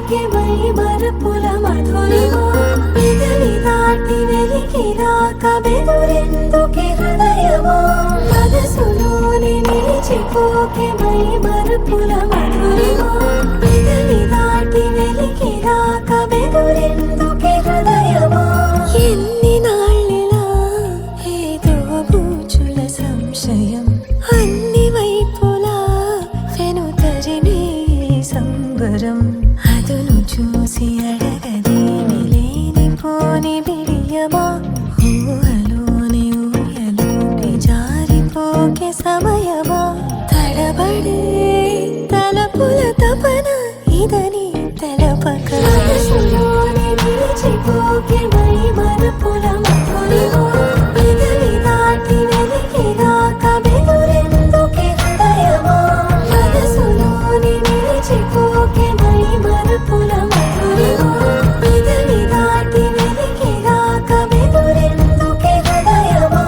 మరిచిపోకే my మరపుల Madhurima పెదవి దాటి వెలికిరాక బెదురెందుకే హృదయమా మనసులోని నిలిచిపోకే మై మరపుల మధురిమా పెదవి దాటి వెలికిరాక బెదురెందుకే హృదయమా ఎన్ని నాళ్ళిలా ఏదో బూచుల సంశయం అన్ని వైపులా వెనుతరినే సంబరం అదును చూసి అడగదేమి లేనిపోని బిడియమా ఊహలోని ఊయలోకి జారిపోకే సమయమా తడబడే తలపుల తపన ఇదని తెలపక మనసులోని నిలిచిపోకే మై మరపుల మధురిమా పెదవి దాటి వెలికిరాక బెదురెందుకే హృదయమా మనసులోని నిలిచిపోకే మై మరపుల మధురిమా పెదవి దాటి వెలికిరాక బెదురెందుకే హృదయమా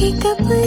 ఇకపై